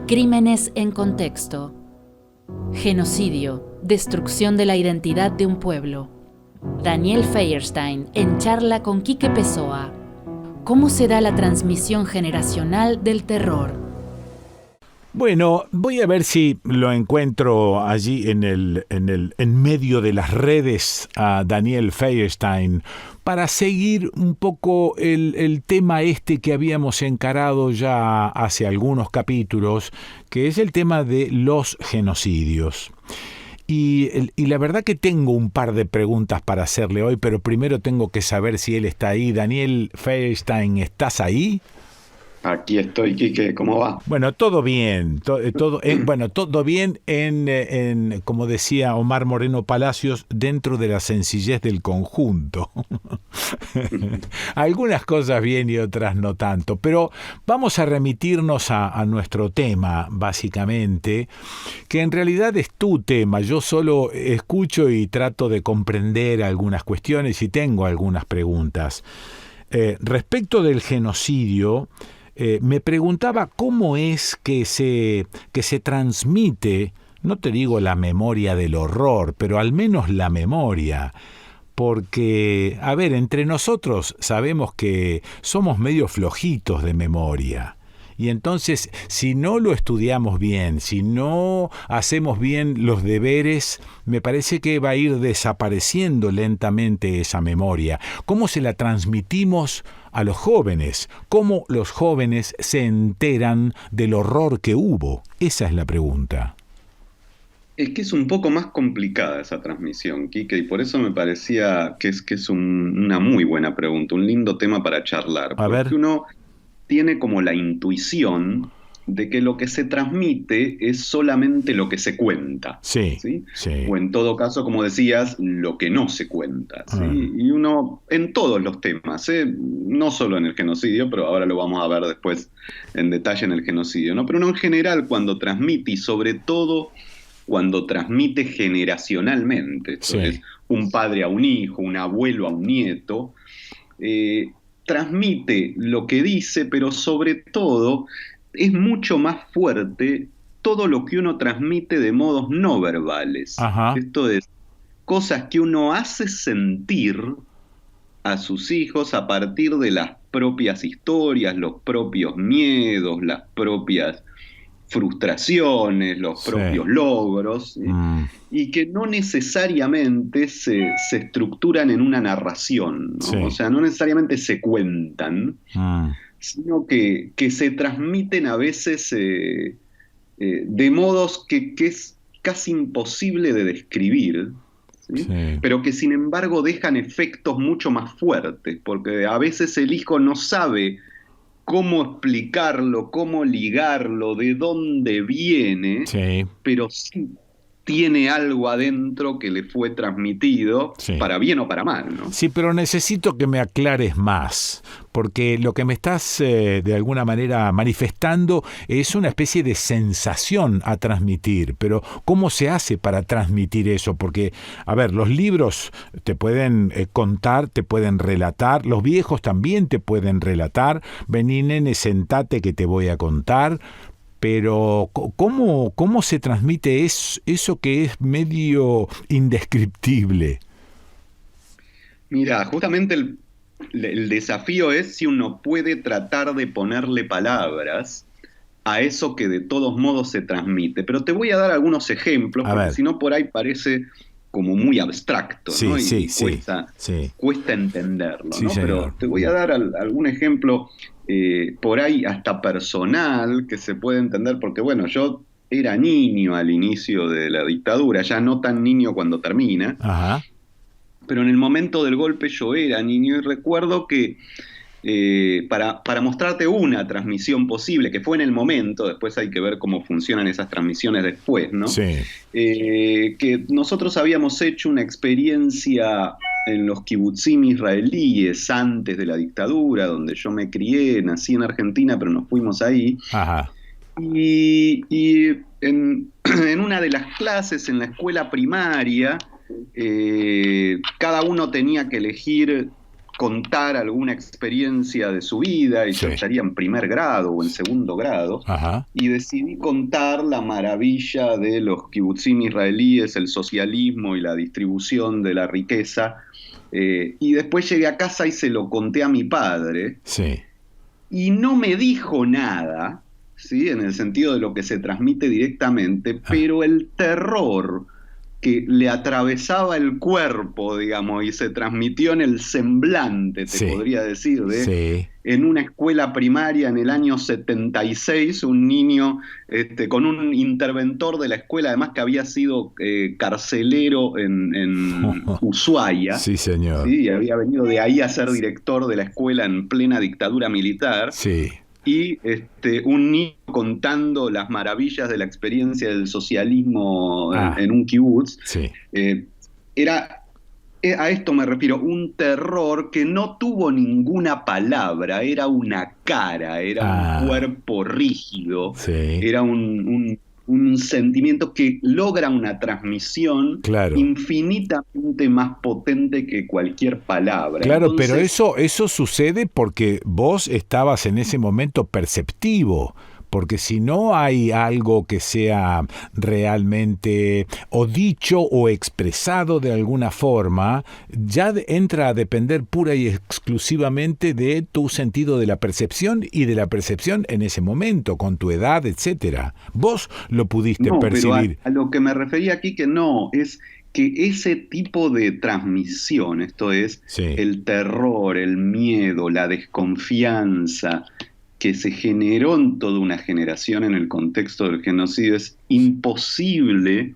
Crímenes en contexto. Genocidio, destrucción de la identidad de un pueblo. Daniel Feierstein en charla con Quique Pessoa. ¿Cómo se da la transmisión generacional del terror? Bueno, voy a ver si lo encuentro allí en medio de las redes a Daniel Feierstein para seguir un poco el tema este que habíamos encarado ya hace algunos capítulos, que es el tema de los genocidios. Y la verdad que tengo un par de preguntas para hacerle hoy, pero primero tengo que saber si él está ahí. Daniel Feierstein, ¿estás ahí? Aquí estoy, Quique, ¿cómo va? Bueno, todo bien, todo bien en, como decía Omar Moreno Palacios, dentro de la sencillez del conjunto. Algunas cosas bien y otras no tanto, pero vamos a remitirnos a nuestro tema, básicamente, que en realidad es tu tema. Yo solo escucho y trato de comprender algunas cuestiones y tengo algunas preguntas. Respecto del genocidio, me preguntaba cómo es que se transmite, no te digo la memoria del horror, pero al menos la memoria. Porque, a ver, entre nosotros sabemos que somos medio flojitos de memoria. Y entonces, si no lo estudiamos bien, si no hacemos bien los deberes, me parece que va a ir desapareciendo lentamente esa memoria. ¿Cómo se la transmitimos a los jóvenes? ¿Cómo los jóvenes se enteran del horror que hubo? Esa es la pregunta. Es que es un poco más complicada esa transmisión, Quique, y por eso me parecía que es una muy buena pregunta, un lindo tema para charlar, A ver. porque uno tiene como la intuición de que lo que se transmite es solamente lo que se cuenta, Sí, ¿sí? sí. O en todo caso, como decías, lo que no se cuenta, ¿sí? Y uno, en todos los temas, no solo en el genocidio, pero ahora lo vamos a ver después en detalle en el genocidio, ¿no? Pero uno en general cuando transmite, y sobre todo cuando transmite generacionalmente, esto es un padre a un hijo, un abuelo a un nieto, transmite lo que dice, pero sobre todo es mucho más fuerte todo lo que uno transmite de modos no verbales. Ajá. Esto es, cosas que uno hace sentir a sus hijos a partir de las propias historias, los propios miedos, las propias frustraciones, los propios logros, ¿sí? Y que no necesariamente se estructuran en una narración, ¿no? O sea, no necesariamente se cuentan, sino que se transmiten a veces de modos que es casi imposible de describir, ¿sí? Pero que sin embargo dejan efectos mucho más fuertes, porque a veces el hijo no sabe cómo explicarlo, cómo ligarlo, de dónde viene, pero sí tiene algo adentro que le fue transmitido, para bien o para mal, ¿no? Sí, pero necesito que me aclares más, porque lo que me estás de alguna manera manifestando es una especie de sensación a transmitir, pero ¿cómo se hace para transmitir eso? Porque, a ver, los libros te pueden contar, te pueden relatar, los viejos también te pueden relatar, vení nene, sentate que te voy a contar. Pero ¿cómo se transmite eso que es medio indescriptible? Mira, justamente el desafío es si uno puede tratar de ponerle palabras a eso que de todos modos se transmite. Pero te voy a dar algunos ejemplos, porque si no por ahí parece como muy abstracto, ¿no? Cuesta entenderlo, ¿no? Pero te voy a dar algún ejemplo por ahí hasta personal que se puede entender, porque bueno, yo era niño al inicio de la dictadura, ya no tan niño cuando termina, pero en el momento del golpe yo era niño y recuerdo que para mostrarte una transmisión posible, que fue en el momento, después hay que ver cómo funcionan esas transmisiones después, ¿no? Que nosotros habíamos hecho una experiencia en los kibutzim israelíes antes de la dictadura, donde yo me crié, nací en Argentina, pero nos fuimos ahí. Y en una de las clases en la escuela primaria, cada uno tenía que elegir contar alguna experiencia de su vida, y Sí. yo estaría en primer grado o en segundo grado, Ajá. y decidí contar la maravilla de los kibutzim israelíes, el socialismo y la distribución de la riqueza, y después llegué a casa y se lo conté a mi padre, Sí. y no me dijo nada, ¿sí? En el sentido de lo que se transmite directamente, pero el terror que le atravesaba el cuerpo, digamos, y se transmitió en el semblante, te Sí. podría decir, Sí. en una escuela primaria en el año 76, un niño con un interventor de la escuela, además que había sido carcelero en Ushuaia, Sí, señor. ¿sí? Y había venido de ahí a ser director de la escuela en plena dictadura militar, Sí. y un niño contando las maravillas de la experiencia del socialismo Ah. en un kibutz, Sí. era, a esto me refiero, un terror que no tuvo ninguna palabra, era una cara, era un cuerpo rígido, Sí. era un sentimiento que logra una transmisión Claro. infinitamente más potente que cualquier palabra. Claro, pero Entonces, eso sucede porque vos estabas en ese momento perceptivo. Porque si no hay algo que sea realmente o dicho o expresado de alguna forma, ya entra a depender pura y exclusivamente de tu sentido de la percepción y de la percepción en ese momento, con tu edad, etcétera. Vos lo pudiste no, pero percibir. a lo que me refería aquí que no, es que ese tipo de transmisión, esto es, Sí. el terror, el miedo, la desconfianza que se generó en toda una generación en el contexto del genocidio, es imposible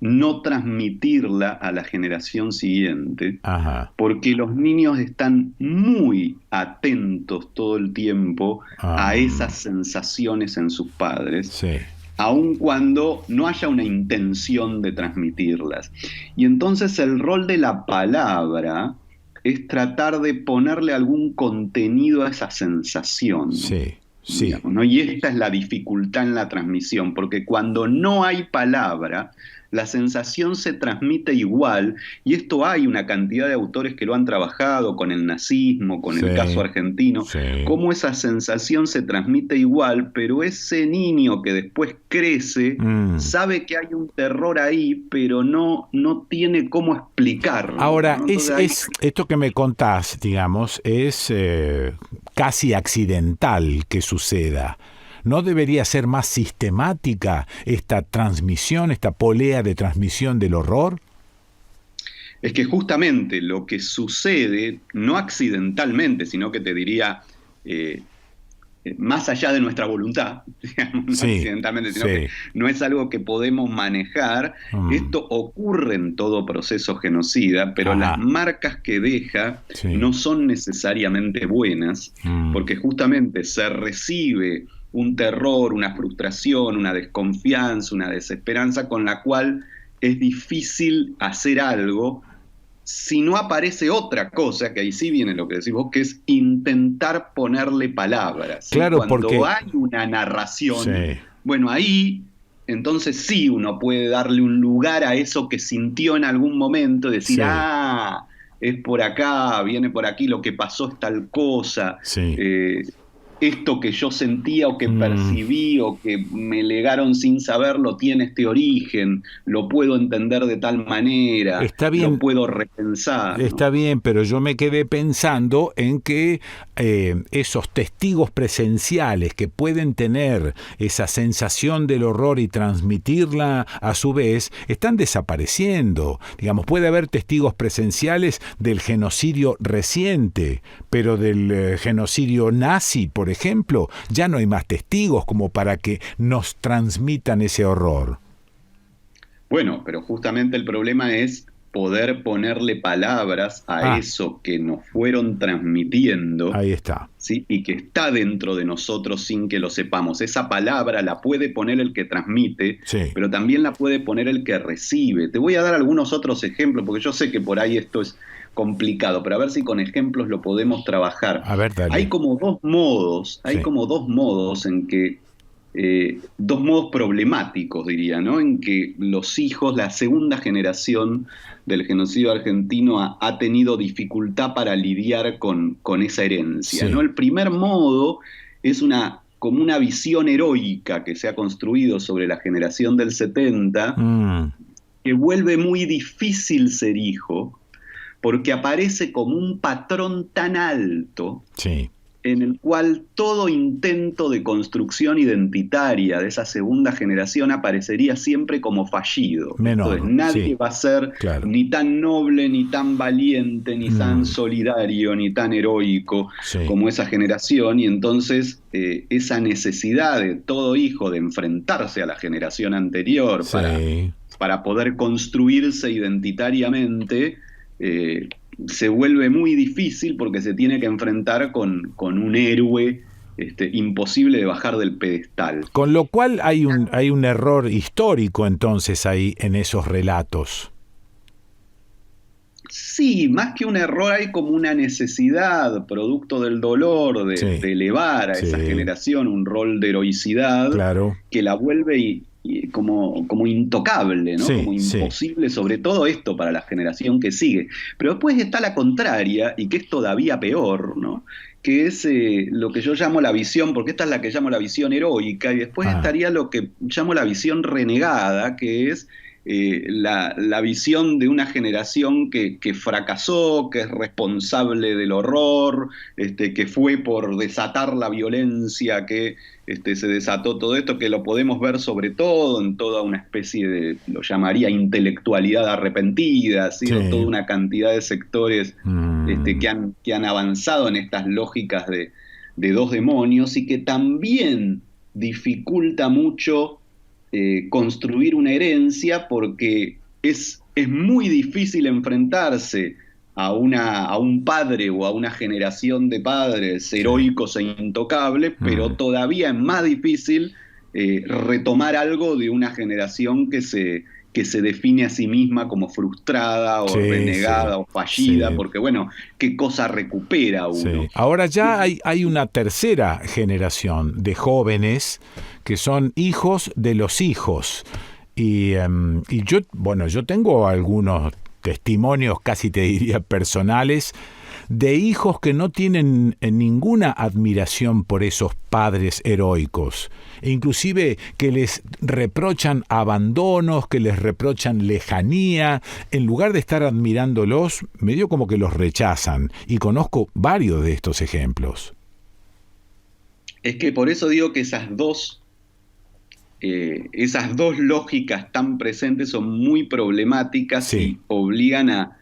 no transmitirla a la generación siguiente, Ajá. porque los niños están muy atentos todo el tiempo a esas sensaciones en sus padres, Sí. aun cuando no haya una intención de transmitirlas. Y entonces el rol de la palabra es tratar de ponerle algún contenido a esa sensación. Sí. Sí. Digamos, ¿no? Y esta es la dificultad en la transmisión, porque cuando no hay palabra, la sensación se transmite igual, y esto hay una cantidad de autores que lo han trabajado con el nazismo, con el Sí. caso argentino, Sí. cómo esa sensación se transmite igual, pero ese niño que después crece sabe que hay un terror ahí, pero no tiene cómo explicarlo, Ahora, ¿no? Entonces esto que me contás, digamos, es casi accidental que suceda. ¿No debería ser más sistemática esta transmisión, esta polea de transmisión del horror? es que justamente lo que sucede, no accidentalmente, sino que te diría, más allá de nuestra voluntad, digamos, no Sí, accidentalmente, sino sí. que no es algo que podemos manejar, esto ocurre en todo proceso genocida, pero Ajá. las marcas que deja Sí. no son necesariamente buenas, porque justamente se recibe un terror, una frustración, una desconfianza, una desesperanza con la cual es difícil hacer algo si no aparece otra cosa, que ahí sí viene lo que decís vos, que es intentar ponerle palabras. ¿Sí? Claro, Cuando porque... hay una narración, Sí. bueno, ahí entonces sí uno puede darle un lugar a eso que sintió en algún momento, decir, Sí. es por acá, viene por aquí, lo que pasó es tal cosa. Sí. Esto que yo sentía o que percibí o que me legaron sin saberlo tiene este origen, lo puedo entender de tal manera, Está bien, lo puedo repensar. está ¿no? bien, pero yo me quedé pensando en que esos testigos presenciales que pueden tener esa sensación del horror y transmitirla a su vez, están desapareciendo. Digamos, puede haber testigos presenciales del genocidio reciente, pero del genocidio nazi, por ejemplo, ya no hay más testigos como para que nos transmitan ese horror. Bueno, pero justamente el problema es poder ponerle palabras a eso que nos fueron transmitiendo. Ahí está. ¿Sí? Y que está dentro de nosotros sin que lo sepamos. Esa palabra la puede poner el que transmite, Sí. pero también la puede poner el que recibe. Te voy a dar algunos otros ejemplos, porque yo sé que por ahí esto es complicado, pero a ver si con ejemplos lo podemos trabajar. A ver, dale. Hay como dos modos, Sí. en que dos modos problemáticos, diría, ¿no? En que los hijos, la segunda generación del genocidio argentino ha tenido dificultad para lidiar con esa herencia, Sí. ¿no? El primer modo es como una visión heroica que se ha construido sobre la generación del 70, Mm, que vuelve muy difícil ser hijo, porque aparece como un patrón tan alto sí. en el cual todo intento de construcción identitaria de esa segunda generación aparecería siempre como fallido. Entonces, Menor, nadie sí, va a ser claro. ni tan noble, ni tan valiente, ni tan Mm, solidario, ni tan heroico sí, como esa generación, y entonces esa necesidad de todo hijo de enfrentarse a la generación anterior sí. para poder construirse identitariamente, se vuelve muy difícil porque se tiene que enfrentar con un héroe imposible de bajar del pedestal. Con lo cual hay un error histórico entonces ahí en esos relatos. Sí, más que un error hay como una necesidad, producto del dolor, Sí, de elevar a esa sí, generación un rol de heroicidad claro. que la vuelve como intocable, ¿no? Sí, Como sí. imposible, sobre todo esto para la generación que sigue. Pero después está la contraria, y que es todavía peor, ¿no? Que es lo que yo llamo la visión, porque esta es la que llamo la visión heroica, y después Ah, estaría lo que llamo la visión renegada, que es la visión de una generación que fracasó, que es responsable del horror, que fue por desatar la violencia, que se desató todo esto, que lo podemos ver sobre todo en toda una especie de, lo llamaría intelectualidad arrepentida, ¿sí? O toda sí. una cantidad de sectores Mm, que han avanzado en estas lógicas de dos demonios y que también dificulta mucho construir una herencia porque es muy difícil enfrentarse a un padre o a una generación de padres sí. heroicos e intocables, pero Mm, todavía es más difícil retomar algo de una generación que se define a sí misma como frustrada o sí, sí, renegada o fallida, sí. porque bueno, ¿qué cosa recupera uno? Sí. Ahora ya hay una tercera generación de jóvenes que son hijos de los hijos. Y yo, bueno, yo tengo algunos testimonios, casi te diría personales, de hijos que no tienen ninguna admiración por esos padres heroicos, e inclusive que les reprochan abandonos, que les reprochan lejanía, en lugar de estar admirándolos, medio como que los rechazan, y conozco varios de estos ejemplos. Es que por eso digo que esas dos lógicas tan presentes son muy problemáticas Sí, y obligan a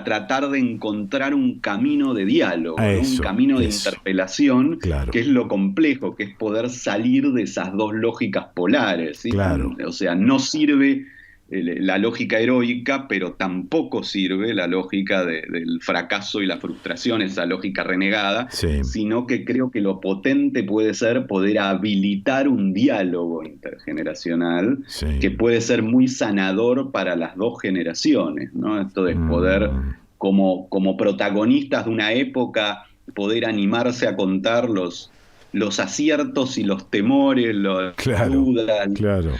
tratar de encontrar un camino de diálogo, ¿no? Un camino de eso, interpelación, claro, que es lo complejo, que es poder salir de esas dos lógicas polares, ¿sí? claro. O sea, no sirve la lógica heroica, pero tampoco sirve la lógica del fracaso y la frustración, esa lógica renegada, Sí, sino que creo que lo potente puede ser poder habilitar un diálogo intergeneracional sí. que puede ser muy sanador para las dos generaciones, ¿no? Esto de poder, Mm, como protagonistas de una época, poder animarse a contar los aciertos y los temores, las claro, dudas, claro.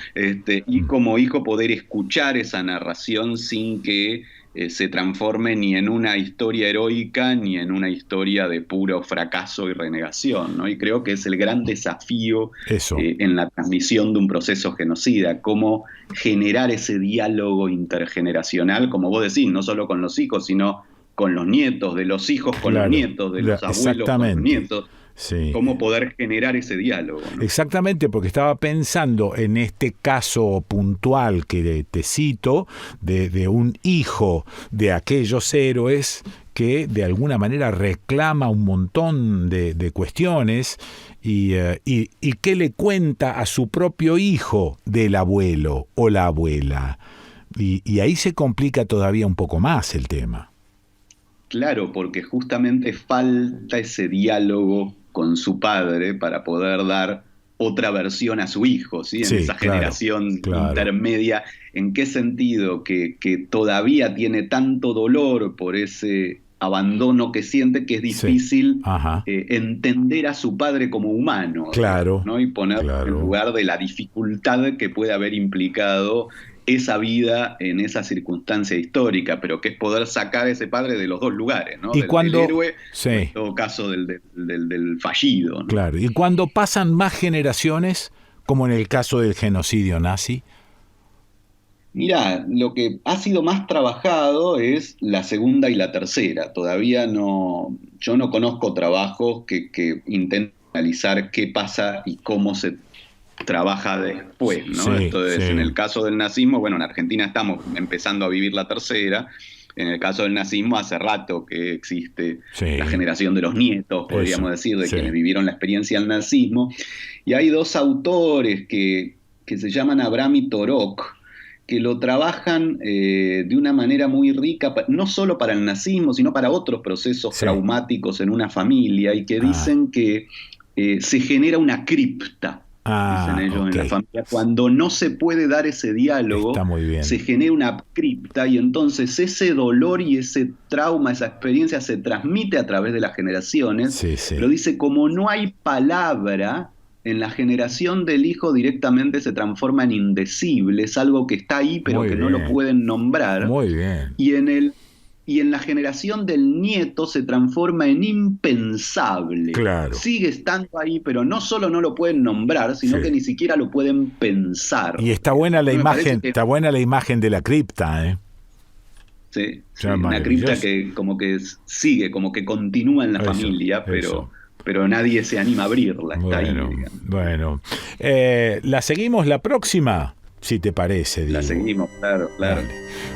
y como hijo poder escuchar esa narración sin que se transforme ni en una historia heroica ni en una historia de puro fracaso y renegación, ¿no? Y creo que es el gran desafío Eso. en la transmisión de un proceso genocida, cómo generar ese diálogo intergeneracional, como vos decís, no solo con los hijos, sino con los nietos, de los hijos con los Claro, nietos, de los abuelos con los exactamente. nietos, Sí, cómo poder generar ese diálogo, ¿no? exactamente, porque estaba pensando en este caso puntual que te cito, de un hijo de aquellos héroes que de alguna manera reclama un montón de cuestiones y que le cuenta a su propio hijo del abuelo o la abuela. Y ahí se complica todavía un poco más el tema. Claro, porque justamente falta ese diálogo con su padre para poder dar otra versión a su hijo, ¿sí? En Sí, esa claro, generación claro. intermedia. ¿En qué sentido? Que todavía tiene tanto dolor por ese abandono que siente, que es difícil Ajá. entender a su padre como humano, Claro, ¿no? Y ponerlo en claro. lugar de la dificultad que puede haber implicado esa vida en esa circunstancia histórica, pero que es poder sacar a ese padre de los dos lugares, ¿no? Y Del cuando, héroe, o en sí, todo caso del fallido, ¿no? claro, y cuando pasan más generaciones, como en el caso del genocidio nazi. Mirá, lo que ha sido más trabajado es la segunda y la tercera. Todavía no, yo no conozco trabajos que intenten analizar qué pasa y cómo se trabaja después, ¿no? Sí, Esto es, sí. en el caso del nazismo, bueno, en Argentina estamos empezando a vivir la tercera. En el caso del nazismo, hace rato que existe Sí. la generación de los nietos, podríamos Eso, decir, de sí. quienes vivieron la experiencia del nazismo. Y hay dos autores que se llaman Abraham y Torok, que lo trabajan de una manera muy rica, no solo para el nazismo, sino para otros procesos Sí. traumáticos en una familia, y que dicen que se genera una cripta, dicen ellos, ok. en la familia. Cuando no se puede dar ese diálogo, Está muy bien. se genera una cripta, y entonces ese dolor y ese trauma, esa experiencia se transmite a través de las generaciones, Sí, sí. pero dice, como no hay palabra, en la generación del hijo directamente se transforma en indecible, es algo que está ahí pero Muy que no lo bien. pueden nombrar, Muy bien. y en la generación del nieto se transforma en impensable. Claro. Sigue estando ahí, pero no solo no lo pueden nombrar, sino Sí. que ni siquiera lo pueden pensar. Y está buena la Me parece imagen, que- está buena la imagen de la cripta, ¿eh? Sí, Ya, una cripta maravilloso. que como que sigue, como que continúa en la Eso, familia, eso. pero nadie se anima a abrirla. Está ahí, Bueno, digamos. bueno. La seguimos la próxima, si te parece, La digo. seguimos, claro, claro. Dale.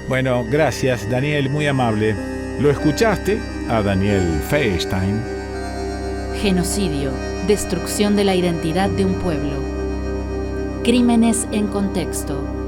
Bueno, gracias, Daniel, muy amable. ¿Lo escuchaste? A Daniel Feierstein. Genocidio, destrucción de la identidad de un pueblo. Crímenes en contexto.